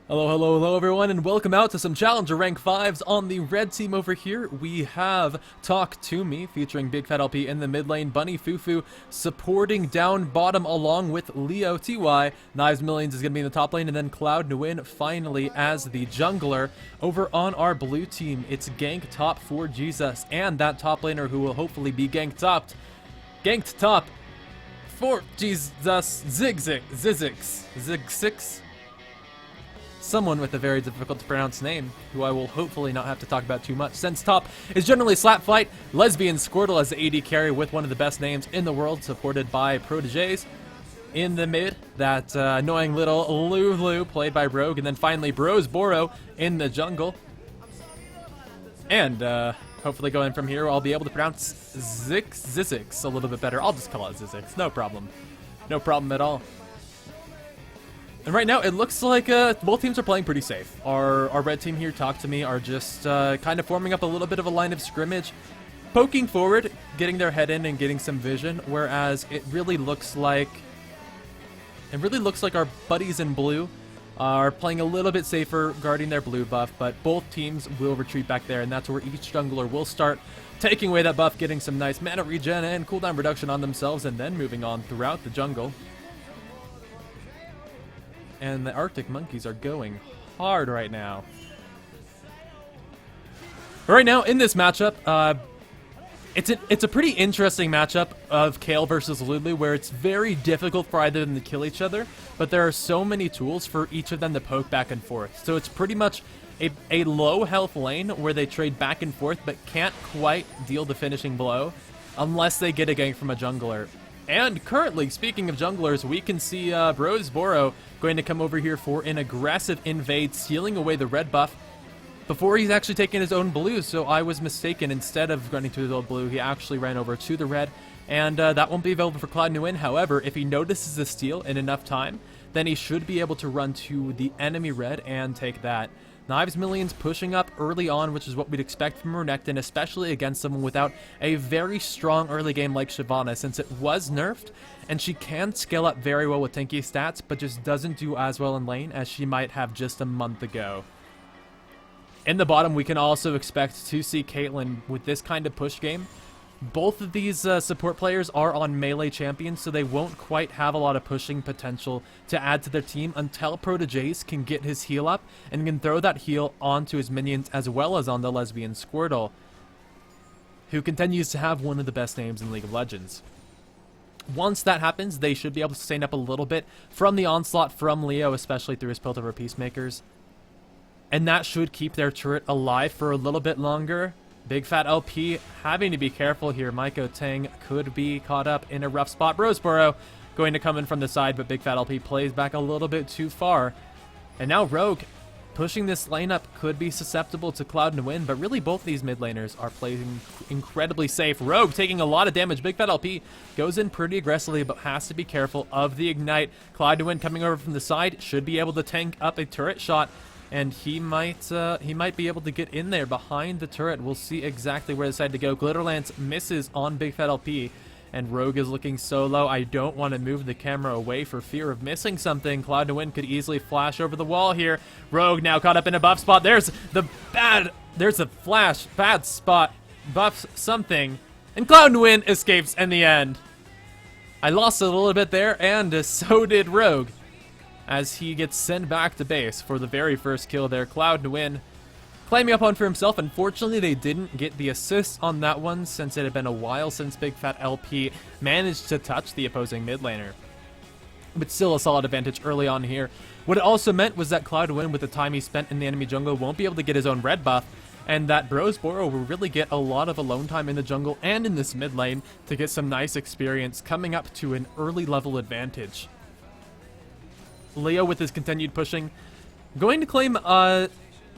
Hello, hello, hello everyone, and welcome out to some Challenger Rank 5s on the red team over here. We have Talk To Me featuring Big Fat LP in the mid lane, Bunny Fufu supporting down bottom along with Leo TY. Knives Millions is going to be in the top lane, and then Cloud Nguyen finally as the jungler. Over on our blue team, it's Gank top for Jesus, and that top laner who will hopefully be ganked top for Jesus, Zigzix. Someone with a very difficult to pronounce name, who I will hopefully not have to talk about too much, since top is generally Slapfight, Lesbian Squirtle as the AD carry with one of the best names in the world, supported by Proteges. In the mid, that annoying little Lulu played by Rogue, and then finally Bros Boro in the jungle. And hopefully going from here, I'll be able to pronounce Zizix a little bit better. I'll just call it Zizix, no problem. No problem at all. And right now, it looks like both teams are playing pretty safe. Our red team here, Talk To Me, are just kind of forming up a little bit of a line of scrimmage, poking forward, getting their head in and getting some vision, whereas it really looks like our buddies in blue are playing a little bit safer, guarding their blue buff, but both teams will retreat back there, and that's where each jungler will start taking away that buff, getting some nice mana regen and cooldown reduction on themselves, and then moving on throughout the jungle. And the Arctic Monkeys are going hard right now. Right now, in this matchup, it's a pretty interesting matchup of Kale versus Lulu, where it's very difficult for either of them to kill each other, but there are so many tools for each of them to poke back and forth. So it's pretty much a low health lane where they trade back and forth, but can't quite deal the finishing blow unless they get a gank from a jungler. And currently, speaking of junglers, we can see Bros Boro going to come over here for an aggressive invade, sealing away the red buff before he's actually taken his own blue. So I was mistaken. Instead of running to his own blue, he actually ran over to the red. And that won't be available for Cloud Nguyen. However, if he notices the steal in enough time, then he should be able to run to the enemy red and take that. Knives Millions pushing up early on, which is what we'd expect from Renekton, especially against someone without a very strong early game like Shyvana, since it was nerfed, and she can scale up very well with tanky stats, but just doesn't do as well in lane as she might have just a month ago. In the bottom, we can also expect to see Caitlyn with this kind of push game. Both of these support players are on melee champions, so they won't quite have a lot of pushing potential to add to their team until Proteges can get his heal up and can throw that heal onto his minions as well as on the Lesbian Squirtle, who continues to have one of the best names in League of Legends. Once that happens, they should be able to sustain up a little bit from the onslaught from Leo, especially through his Piltover Peacemakers. And that should keep their turret alive for a little bit longer. Big Fat LP having to be careful here. Maiko Tang could be caught up in a rough spot. Brosboro going to come in from the side, but Big Fat LP plays back a little bit too far. And now Rogue pushing this lane up could be susceptible to Cloud Nguyen, but really both these mid laners are playing incredibly safe. Rogue taking a lot of damage. Big Fat LP goes in pretty aggressively, but has to be careful of the ignite. Cloud Nguyen coming over from the side should be able to tank up a turret shot, and he might be able to get in there behind the turret. We'll see exactly where they decide to go. Glitterlance misses on Big Fat LP, and Rogue is looking so low. I don't want to move the camera away for fear of missing something. Cloud Nguyen could easily flash over the wall here. Rogue now caught up in a buff spot. There's a flash, bad spot, buff something, and Cloud Nguyen escapes in the end. I lost a little bit there, and so did Rogue, as he gets sent back to base for the very first kill there. Cloud Nguyen climbing up on for himself. Unfortunately, they didn't get the assist on that one, since it had been a while since Big Fat LP managed to touch the opposing mid laner. But still a solid advantage early on here. What it also meant was that Cloud Nguyen, with the time he spent in the enemy jungle, won't be able to get his own red buff, and that Bros Boro will really get a lot of alone time in the jungle and in this mid lane to get some nice experience, coming up to an early level advantage. Leo, with his continued pushing, going to claim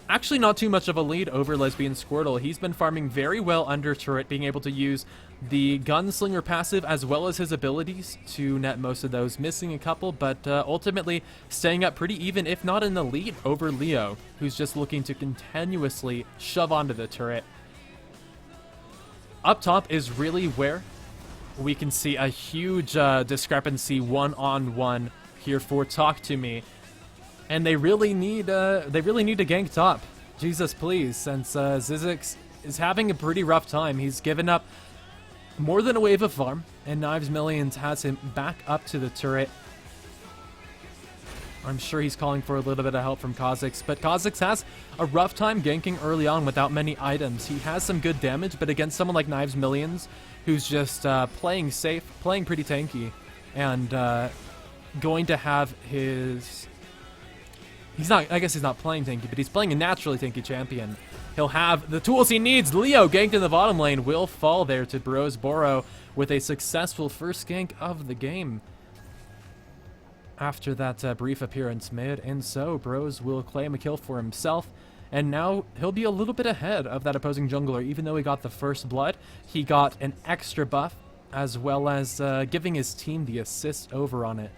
actually not too much of a lead over Lesbian Squirtle. He's been farming very well under turret, being able to use the Gunslinger passive as well as his abilities to net most of those, missing a couple, but ultimately staying up pretty even, if not in the lead, over Leo, who's just looking to continuously shove onto the turret. Up top is really where we can see a huge discrepancy one-on-one here for Talk To Me. And they really need to gank top. Jesus, please, since Zizix is having a pretty rough time. He's given up more than a wave of farm, and Knives Millions has him back up to the turret. I'm sure he's calling for a little bit of help from Kha'Zix, but Kha'Zix has a rough time ganking early on without many items. He has some good damage, but against someone like Knives Millions, who's just playing safe, playing pretty tanky, and going to have his... I guess he's not playing tanky, but he's playing a naturally tanky champion. He'll have the tools he needs. Leo ganked in the bottom lane will fall there to Brosboro with a successful first gank of the game. After that brief appearance mid, and so Bros will claim a kill for himself, and now he'll be a little bit ahead of that opposing jungler. Even though he got the first blood, he got an extra buff, as well as giving his team the assist over on it.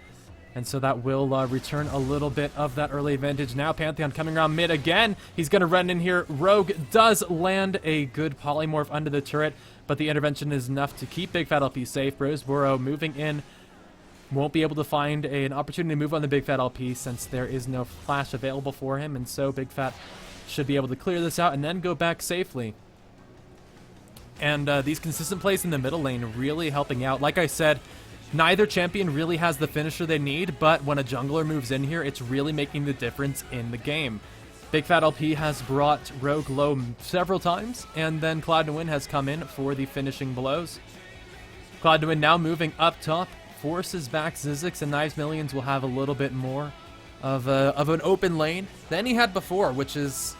And so that will return a little bit of that early advantage. Now Pantheon coming around mid again. He's going to run in here. Rogue does land a good polymorph under the turret, but the intervention is enough to keep Big Fat LP safe. Brosboro moving in. Won't be able to find an opportunity to move on the Big Fat LP since there is no flash available for him. And so Big Fat should be able to clear this out and then go back safely. And these consistent plays in the middle lane really helping out. Like I said, neither champion really has the finisher they need, but when a jungler moves in here, it's really making the difference in the game. Big Fat LP has brought Rogue low several times, and then Cloud9 has come in for the finishing blows. Cloud9 now moving up top, forces back Zizix, and Knives Millions will have a little bit more of an open lane than he had before, which is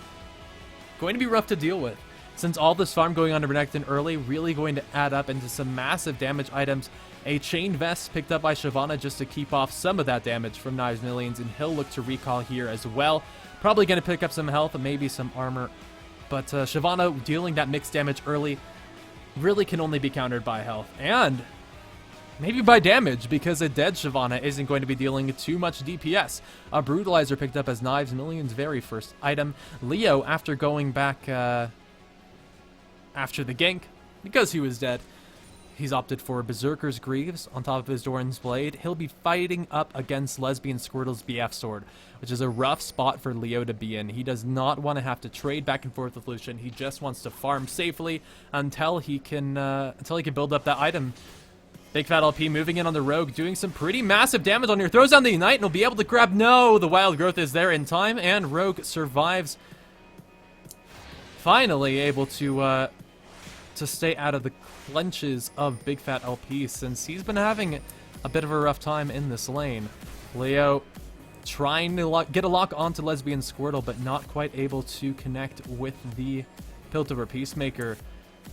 going to be rough to deal with. Since all this farm going on to Renekton early, really going to add up into some massive damage items. A chain vest picked up by Shyvana just to keep off some of that damage from Knives Millions, and he'll look to recall here as well. Probably going to pick up some health, maybe some armor, but Shyvana dealing that mixed damage early really can only be countered by health, and maybe by damage, because a dead Shyvana isn't going to be dealing too much DPS. A Brutalizer picked up as Knives Millions' very first item. Leo, after going back after the gank, because he was dead, he's opted for Berserker's Greaves on top of his Doran's Blade. He'll be fighting up against Lesbian Squirtle's BF Sword, which is a rough spot for Leo to be in. He does not want to have to trade back and forth with Lucian. He just wants to farm safely until he can build up that item. Big Fat LP moving in on the Rogue, doing some pretty massive damage on here. Throws down the Ignite and will be able to grab... No, the Wild Growth is there in time, and Rogue survives. Finally able to stay out of the clutches of Big Fat LP, since he's been having a bit of a rough time in this lane. Leo trying to get a lock onto Lesbian Squirtle, but not quite able to connect with the Piltover Peacemaker.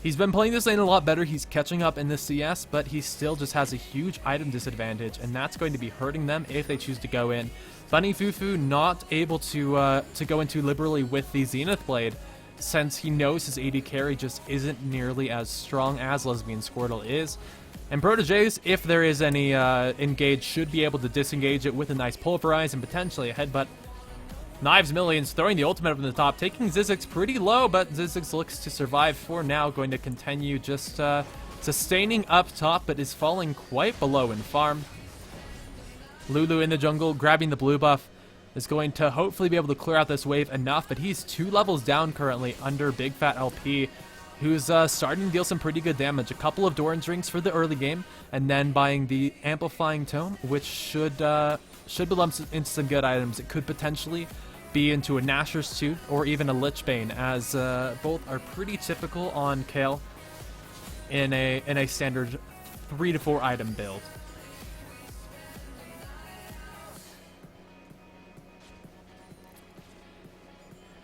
He's been playing this lane a lot better. He's catching up in the CS, but he still just has a huge item disadvantage, and that's going to be hurting them if they choose to go in. Bunny Fufu not able to go in too liberally with the Zenith Blade, since he knows his AD carry just isn't nearly as strong as Lesbian Squirtle is. And Proteges, if there is any engage, should be able to disengage it with a nice Pulverize and potentially a Headbutt. Knives Millions throwing the ultimate from the top, taking Zizix pretty low, but Zizix looks to survive for now, going to continue just sustaining up top, but is falling quite below in farm. Lulu in the jungle, grabbing the blue buff, is going to hopefully be able to clear out this wave enough, but he's 2 levels down currently under Big Fat LP, who's starting to deal some pretty good damage. A couple of Doran's Rings for the early game, and then buying the Amplifying Tome, which should belong into some good items. It could potentially be into a Nashor's Tooth or even a Lichbane, as both are pretty typical on Kayle in a standard 3 to 4 item build.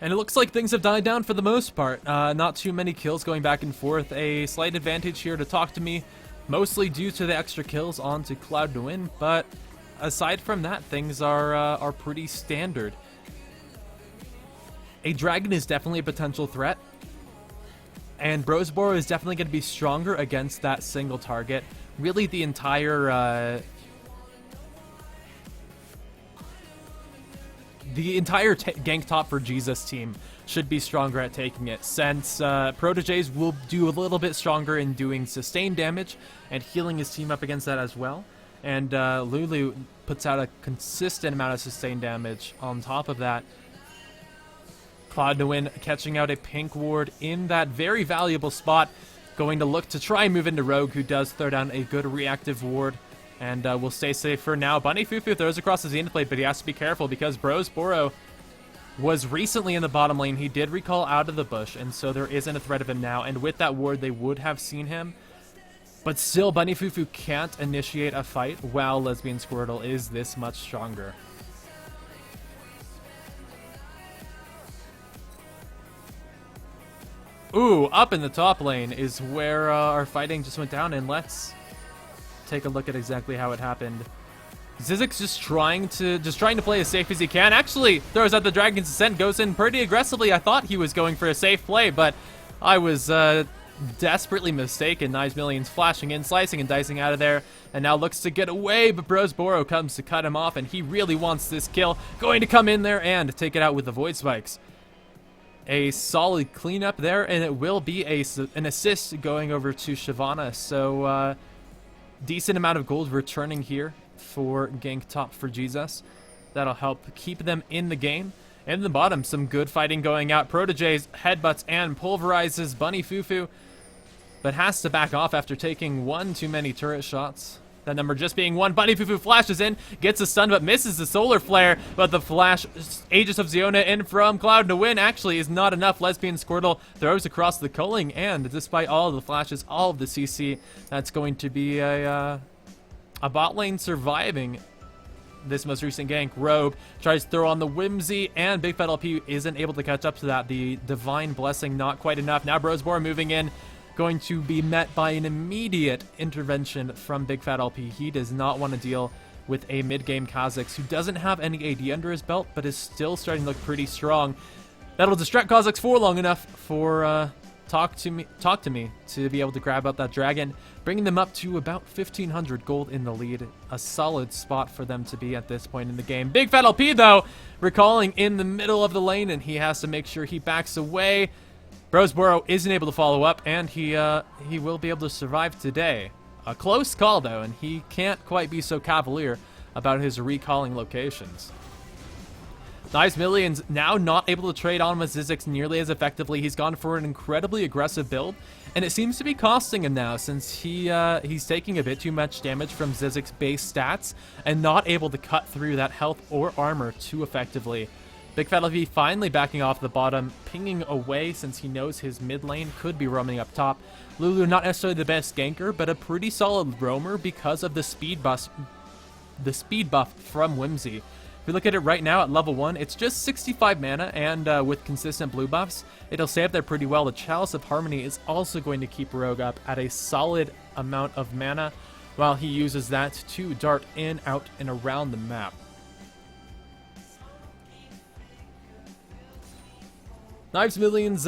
And it looks like things have died down for the most part. Not too many kills going back and forth. A slight advantage here to Talk to Me, mostly due to the extra kills onto Cloud9, but aside from that, things are pretty standard. A dragon is definitely a potential threat, and Brosboro is definitely going to be stronger against that single target. Really, the entire gank top for Jesus team should be stronger at taking it, since Proteges will do a little bit stronger in doing sustained damage and healing his team up against that as well. And Lulu puts out a consistent amount of sustained damage. On top of that, Cloud9 catching out a pink ward in that very valuable spot. Going to look to try and move into Rogue, who does throw down a good reactive ward. And will stay safe for now. Bunny Fufu throws across the Zenith Blade, but he has to be careful because Boro was recently in the bottom lane. He did recall out of the bush, and so there isn't a threat of him now. And with that ward, they would have seen him. But still, Bunny Fufu can't initiate a fight while Lesbian Squirtle is this much stronger. Ooh, up in the top lane is where our fighting just went down, and let's take a look at exactly how it happened. Zizix just trying to play as safe as he can. Actually, throws out the Dragon's Ascent, goes in pretty aggressively. I thought he was going for a safe play, but I was desperately mistaken. Knives Millions flashing in, slicing and dicing out of there, and now looks to get away, but Boro comes to cut him off, and he really wants this kill. Going to come in there and take it out with the Void Spikes. A solid cleanup there, and it will be an assist going over to Shyvana. So decent amount of gold returning here for Gank top for Jesus. That'll help keep them in the game. And in the bottom, some good fighting going out. Proteges headbutts and pulverizes Bunny Fufu, but has to back off after taking one too many turret shots. That number just being one. Bunny Fufu flashes in, gets a stun, but misses the solar flare. But the flash, Aegis of Ziona in from Cloud9 actually is not enough. Lesbian Squirtle throws across the culling, and despite all of the flashes, all of the CC, that's going to be a bot lane surviving this most recent gank. Rogue tries to throw on the Whimsy, and Big Fat LP isn't able to catch up to that. The Divine Blessing not quite enough. Now Brosbor moving in, going to be met by an immediate intervention from Big Fat LP. He does not want to deal with a mid-game Kha'Zix who doesn't have any AD under his belt, but is still starting to look pretty strong. That'll distract Kha'Zix for long enough for Talk to me to be able to grab up that dragon, bringing them up to about 1,500 gold in the lead. A solid spot for them to be at this point in the game. Big Fat LP, though, recalling in the middle of the lane, and he has to make sure he backs away. Brosboro isn't able to follow up, and he will be able to survive today. A close call, though, and he can't quite be so cavalier about his recalling locations. Knives Millions now not able to trade on with Zizix nearly as effectively. He's gone for an incredibly aggressive build, and it seems to be costing him now since he's taking a bit too much damage from Zizix base stats and not able to cut through that health or armor too effectively. Big Fat LP finally backing off the bottom, pinging away since he knows his mid lane could be roaming up top. Lulu not necessarily the best ganker, but a pretty solid roamer because of the speed buff from Whimsy. If we look at it right now at level 1, it's just 65 mana, and with consistent blue buffs, it'll stay up there pretty well. The Chalice of Harmony is also going to keep Rogue up at a solid amount of mana, while he uses that to dart in, out, and around the map. Knives Millions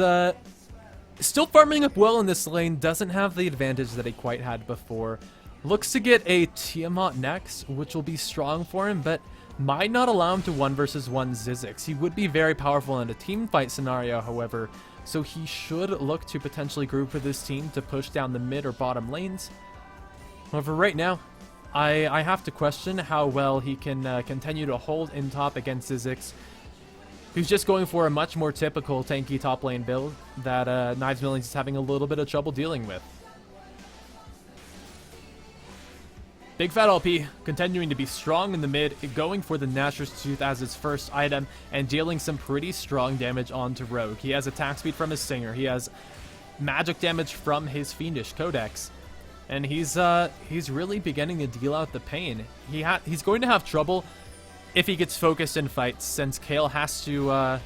still farming up well in this lane, doesn't have the advantage that he quite had before. Looks to get a Tiamat next, which will be strong for him, but might not allow him to 1 versus 1 Zizix. He would be very powerful in a team fight scenario, however, so he should look to potentially group with his team to push down the mid or bottom lanes. However, right now, I have to question how well he can continue to hold in top against Zizix, who's just going for a much more typical tanky top lane build that Knives Millions is having a little bit of trouble dealing with. Big Fat LP continuing to be strong in the mid, going for the Nashor's Tooth as his first item, and dealing some pretty strong damage onto Rogue. He has attack speed from his Stinger, he has magic damage from his Fiendish Codex, and he's really beginning to deal out the pain. He's going to have trouble if he gets focused in fights, since Kale has to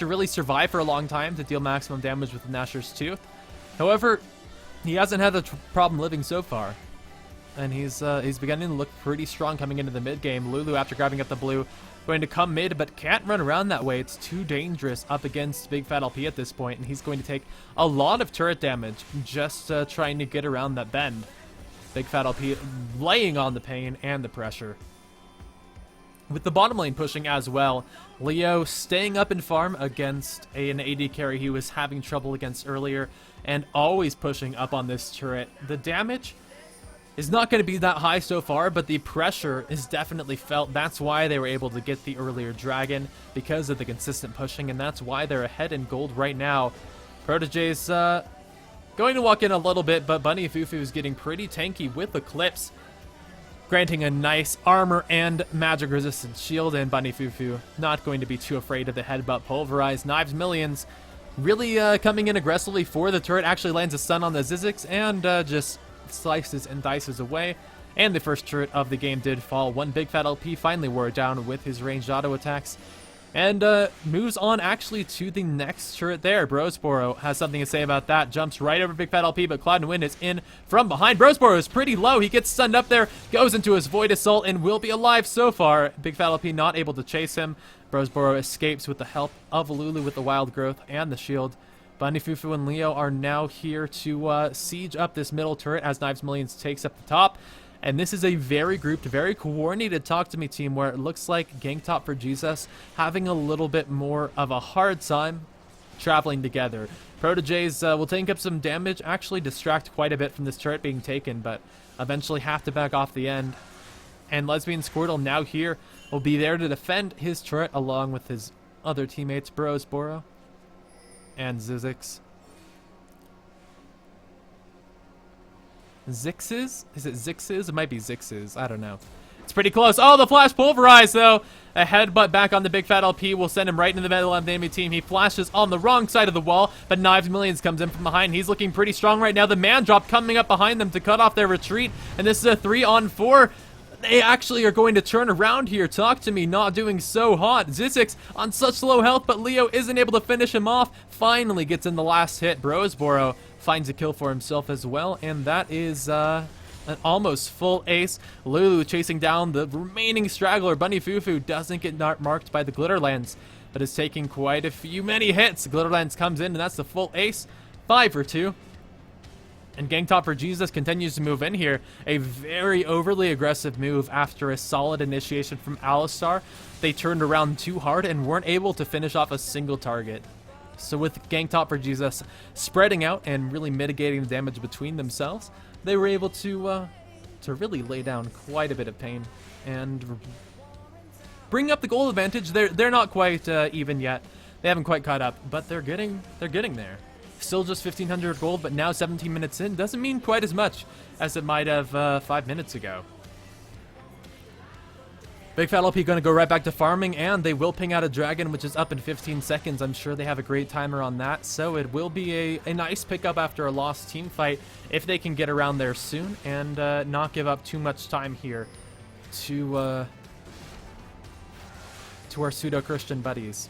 really survive for a long time to deal maximum damage with the Nashor's Tooth. However, he hasn't had a problem living so far, and he's beginning to look pretty strong coming into the mid game. Lulu, after grabbing up the blue, going to come mid, but can't run around that way. It's too dangerous up against Big Fat LP at this point, and he's going to take a lot of turret damage just trying to get around that bend. Big Fat LP laying on the pain and the pressure. With the bottom lane pushing as well, Leo staying up in farm against an AD carry he was having trouble against earlier, and always pushing up on this turret. The damage is not going to be that high so far, but the pressure is definitely felt. That's why they were able to get the earlier dragon, because of the consistent pushing, and that's why they're ahead in gold right now. Protege's going to walk in a little bit, but Bunny Fufu is getting pretty tanky with Eclipse, granting a nice armor and magic resistant shield, and Bunny Fufu not going to be too afraid of the headbutt pulverize. Knives Millions really coming in aggressively for the turret, actually lands a stun on the Zizix and just slices and dices away. And the first turret of the game did fall. One big fat LP finally wore it down with his ranged auto attacks. And moves on actually to the next turret there. Brosboro has something to say about that. Jumps right over Big Fat LP, but Cloud and Wind is in from behind. Brosboro is pretty low. He gets stunned up there, goes into his Void Assault, and will be alive so far. Big Fat LP not able to chase him. Brosboro escapes with the help of Lulu with the Wild Growth and the shield. Bunny Fufu and Leo are now here to siege up this middle turret as Knives Millions takes up the top. And this is a very grouped, very coordinated Talk To Me team where it looks like Gank Top for Jesus having a little bit more of a hard time traveling together. Proteges will take up some damage, actually distract quite a bit from this turret being taken, but eventually have to back off the end. And Lesbian Squirtle now here will be there to defend his turret along with his other teammates, Brosboro and Zizix. Zixes? Is it Zixes? It might be Zixes. I don't know. It's pretty close. Oh, the flash pulverize, though. A headbutt back on the Big Fat LP will send him right into the middle of the enemy team. He flashes on the wrong side of the wall, but Knives Millions comes in from behind. He's looking pretty strong right now. The man drop coming up behind them to cut off their retreat, and this is a 3-on-4. They actually are going to turn around here. Talk To Me not doing so hot. Zizix on such low health, but Leo isn't able to finish him off. Finally gets in the last hit. Brosboro finds a kill for himself as well, and that is an almost full ace. Lulu chasing down the remaining straggler. Bunny Fufu doesn't get marked by the Glitterlands, but is taking quite a few many hits. Glitterlands comes in, and that's the full ace. 5 for 2. And Gank Top for Jesus continues to move in here. A very overly aggressive move after a solid initiation from Alistar. They turned around too hard and weren't able to finish off a single target. So with Gank Top for Jesus spreading out and really mitigating the damage between themselves, they were able to really lay down quite a bit of pain and bring up the goal advantage. They're not quite even yet. They haven't quite caught up, but they're getting there. Still just 1,500 gold, but now 17 minutes in doesn't mean quite as much as it might have 5 minutes ago. Big Fat LP going to go right back to farming, and they will ping out a dragon, which is up in 15 seconds. I'm sure they have a great timer on that, so it will be a nice pickup after a lost team fight if they can get around there soon and not give up too much time here to our pseudo-Christian buddies.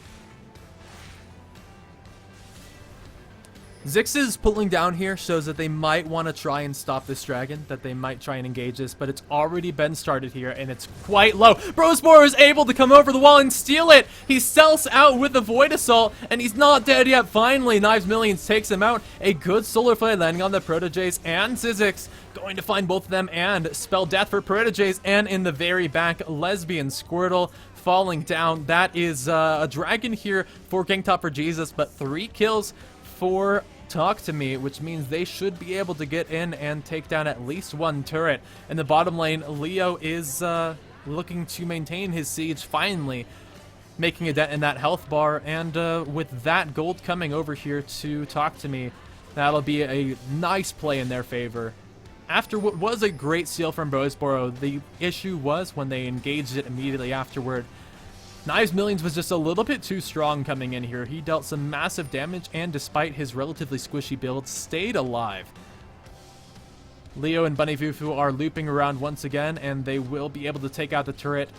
Zix's pulling down here shows that they might want to try and stop this dragon, that they might try and engage this, but it's already been started here, and it's quite low. Brosboro is able to come over the wall and steal it. He stealths out with the Void Assault, and he's not dead yet. Finally, Knives Millions takes him out. A good Solar Flare landing on the Proteges and Zizix, going to find both of them and spell death for Proteges, and in the very back, Lesbian Squirtle falling down. That is a dragon here for Gank Top for Jesus, but 3 kills for Talk To Me, which means they should be able to get in and take down at least 1 turret. In the bottom lane, Leo is looking to maintain his siege, finally making a dent in that health bar, and with that gold coming over here to Talk To Me, that'll be a nice play in their favor. After what was a great steal from Brosboro, the issue was when they engaged it immediately afterward. Knives Millions was just a little bit too strong coming in here. He dealt some massive damage, and despite his relatively squishy build, stayed alive. Leo and Bunny Fufu are looping around once again, and they will be able to take out the turret.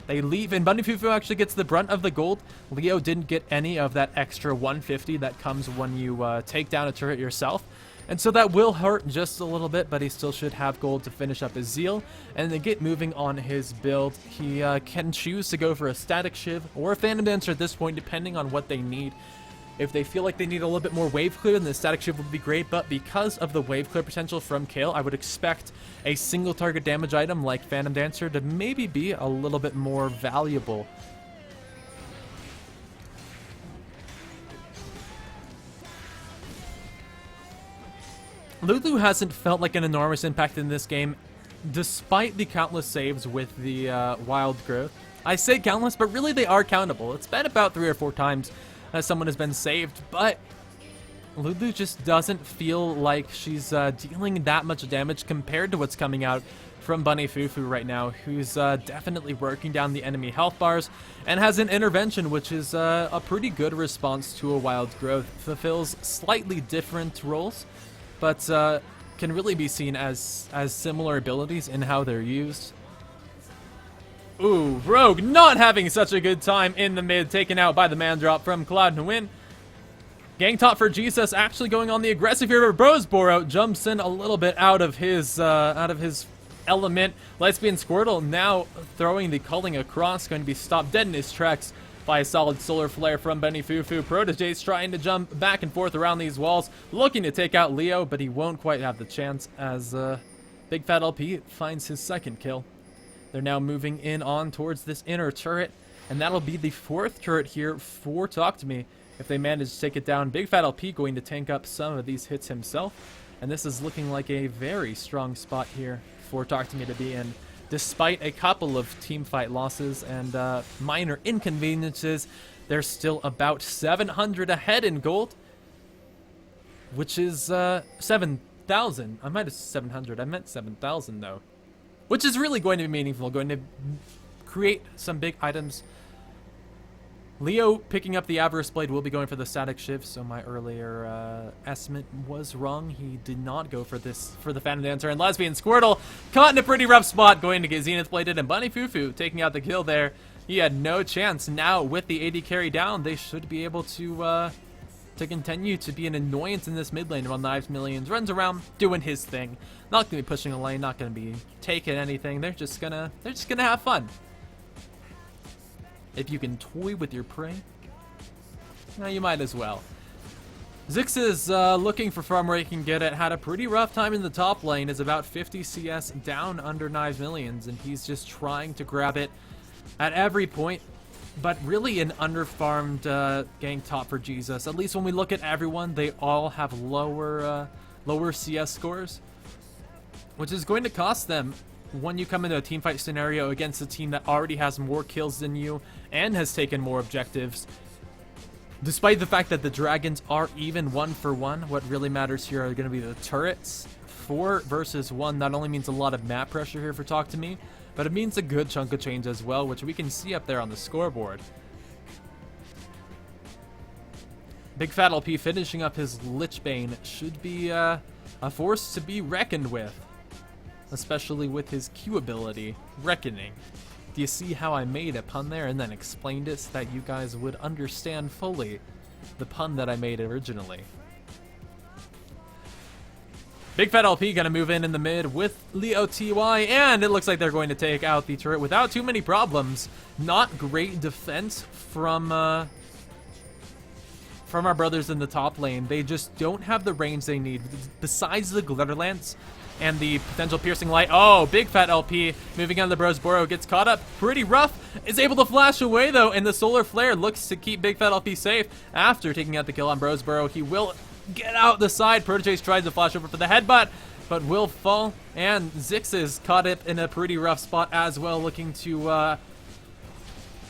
They leave, and Bunny Fufu actually gets the brunt of the gold. Leo didn't get any of that extra 150 that comes when you take down a turret yourself. And so that will hurt just a little bit, but he still should have gold to finish up his Zeal. And then get moving on his build. He can choose to go for a Static Shiv or a Phantom Dancer at this point, depending on what they need. If they feel like they need a little bit more wave clear, then the Static Shiv would be great, but because of the wave clear potential from Kale, I would expect a single target damage item like Phantom Dancer to maybe be a little bit more valuable. Lulu hasn't felt like an enormous impact in this game despite the countless saves with the wild growth. I say countless, but really they are countable. It's been about 3 or 4 times that someone has been saved, but Lulu just doesn't feel like she's dealing that much damage compared to what's coming out from Bunny Fufu right now, who's definitely working down the enemy health bars and has an intervention, which is a pretty good response to a wild growth. Fulfills slightly different roles, but can really be seen as similar abilities in how they're used. Ooh, Rogue not having such a good time in the mid, taken out by the man drop from Cloud Nguyen. Gank top for Jesus actually going on the aggressive here, but Brosboro jumps in a little bit out of his element. Lightspeed Squirtle now throwing the culling across, going to be stopped dead in his tracks by a solid solar flare from Benny Fufu. Protege's trying to jump back and forth around these walls, looking to take out Leo, but he won't quite have the chance as Big Fat LP finds his second kill. They're now moving in on towards this inner turret, and that'll be the 4th turret here for Talk To Me. If they manage to take it down, Big Fat LP going to tank up some of these hits himself, and this is looking like a very strong spot here for Talk To Me to be in. Despite a couple of teamfight losses and minor inconveniences, they're still about 700 ahead in gold, which is 7,000. I might have 700. I meant 7,000 though, which is really going to be meaningful, going to create some big items. Leo picking up the Avarice Blade will be going for the static shift, so my earlier estimate was wrong. He did not go for the Phantom Dancer, and Lesbian Squirtle caught in a pretty rough spot, going to get Zenith Bladed, and Bunny Fufu taking out the kill there. He had no chance. Now with the AD carry down, they should be able to continue to be an annoyance in this mid lane while Knives Millions runs around doing his thing. Not gonna be pushing a lane, not gonna be taking anything. They're just gonna have fun. If you can toy with your prey, well, you might as well. Zix is looking for farm where he can get it. Had a pretty rough time in the top lane. Is about 50 CS down under Knives Millions, and he's just trying to grab it at every point. But really an underfarmed gank top for Jesus. At least when we look at everyone, they all have lower CS scores, which is going to cost them when you come into a teamfight scenario against a team that already has more kills than you and has taken more objectives. Despite the fact that the dragons are even 1-for-1, what really matters here are going to be the turrets. 4 versus 1 not only means a lot of map pressure here for Talk To Me, but it means a good chunk of change as well, which we can see up there on the scoreboard. Big Fat LP finishing up his Lichbane should be a force to be reckoned with, especially with his Q ability, Reckoning. Do you see how I made a pun there and then explained it so that you guys would understand fully the pun that I made originally? Big Fat LP gonna move in the mid with Leo TY, and it looks like they're going to take out the turret without too many problems. Not great defense from our brothers in the top lane. They just don't have the range they need. Besides the Glitter Lance and the potential piercing light. Oh, Big Fat LP moving on the Brosboro, gets caught up pretty rough, is able to flash away though, and the solar flare looks to keep Big Fat LP safe. After taking out the kill on Brosboro, he will get out the side. Protege's tries to flash over for the headbutt, but will fall, and Zix is caught up in a pretty rough spot as well, looking to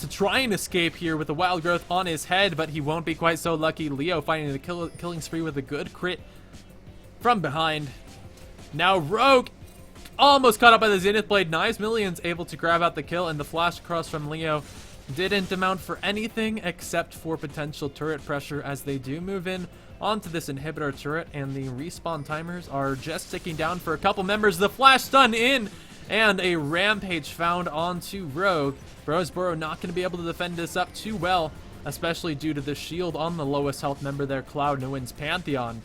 try and escape here with the wild growth on his head, but he won't be quite so lucky. Leo finding the killing spree with a good crit from behind. Now Rogue almost caught up by the Zenith Blade. Knives Millions able to grab out the kill, and the flash across from Leo didn't amount for anything except for potential turret pressure as they do move in onto this inhibitor turret, and the respawn timers are just ticking down for a couple members. The flash stun in, and a rampage found onto Rogue. Brosboro not going to be able to defend this up too well, especially due to the shield on the lowest health member there, Cloud Nguyen's Pantheon.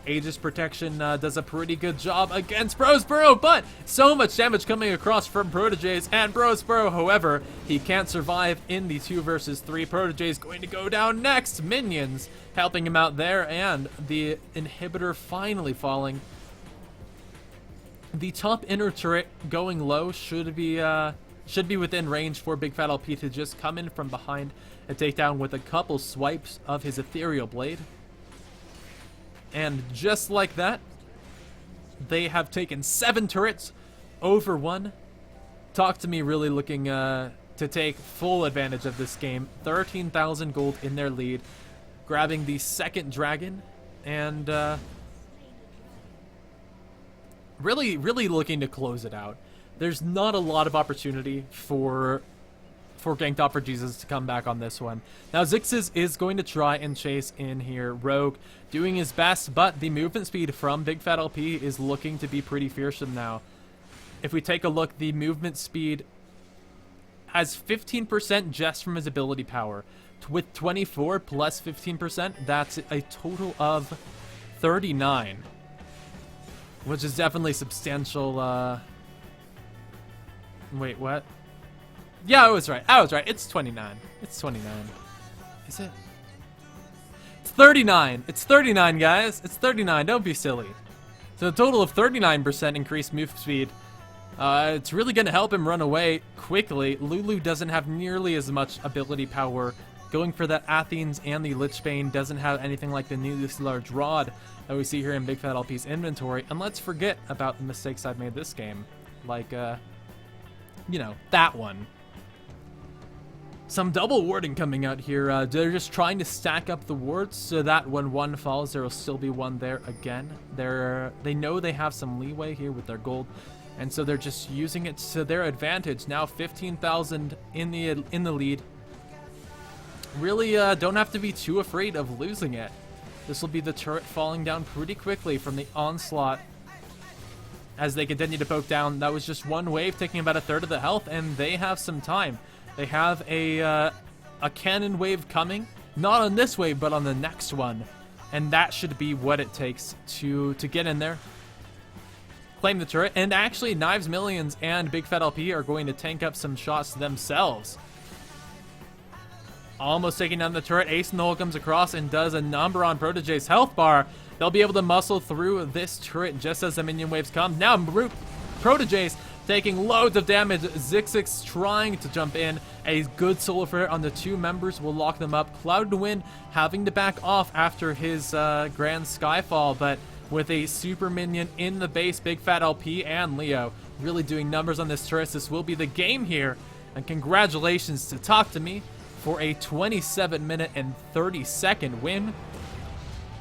Aegis Protection does a pretty good job against Brosboro, but so much damage coming across from Proteges, and Brosboro, however, he can't survive in the 2 versus 3. Proteges going to go down next. Minions helping him out there, and the inhibitor finally falling. The top inner turret going low should be within range for Big Fat LP to just come in from behind and take down with a couple swipes of his Ethereal Blade. And just like that, They have taken 7 turrets over 1. Talk to me really looking to take full advantage of this game. 13,000 gold in their lead, grabbing the second dragon, and really looking to close it out. There's not a lot of opportunity for Gank for Jesus to come back on this one. Now Zixes is going to try and chase in here. Rogue doing his best, but the movement speed from Big Fat LP is looking to be pretty fearsome now. If we take a look, the movement speed has 15% just from his ability power. With 24 plus 15%, that's a total of 39. Which is definitely substantial, Wait, what? Yeah, I was right. It's 29. It's 29. Is it? It's 39. It's 39, guys. It's 39. Don't be silly. So a total of 39% increased move speed. It's really going to help him run away quickly. Lulu doesn't have nearly as much ability power. Going for that Athens and the Lichbane doesn't have anything like the needlessly large rod that we see here in Big Fat LP's inventory. And let's forget about the mistakes I've made this game. Like, you know, that one. Some double warding coming out here. They're just trying to stack up the wards so that when one falls, there will still be one there again. They know they have some leeway here with their gold, and so they're just using it to their advantage. Now 15,000 in the lead. Really don't have to be too afraid of losing it. This will be the turret falling down pretty quickly from the onslaught as they continue to poke down. That was just one wave taking about a third of the health, and they have some time. They have a cannon wave coming, not on this wave, but on the next one, and that should be what it takes to get in there, claim the turret. And actually, Knives Millions and Big Fat LP are going to tank up some shots themselves. Almost taking down the turret. Ace in the hole comes across and does a number on Protege's health bar. They'll be able to muscle through this turret just as the minion waves come. Now Protege's taking loads of damage. Zixix trying to jump in. A good solo flare on the 2 members will lock them up. Cloud to Win having to back off after his Grand Skyfall, but with a super minion in the base, Big Fat LP and Leo really doing numbers on this turret. This will be the game here, and congratulations to Talk to Me for a 27-minute and 30-second win.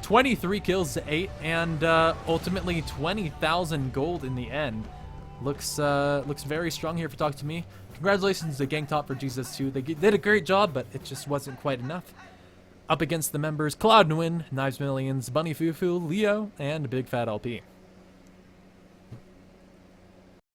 23 kills to 8, and ultimately 20,000 gold in the end. Looks very strong here for Talk to Me. Congratulations to Gank for Jesus too. They did a great job, but it just wasn't quite enough. Up against the members, Cloud Win, Knives Millions, Bunny Fufu, Leo, and Big Fat LP.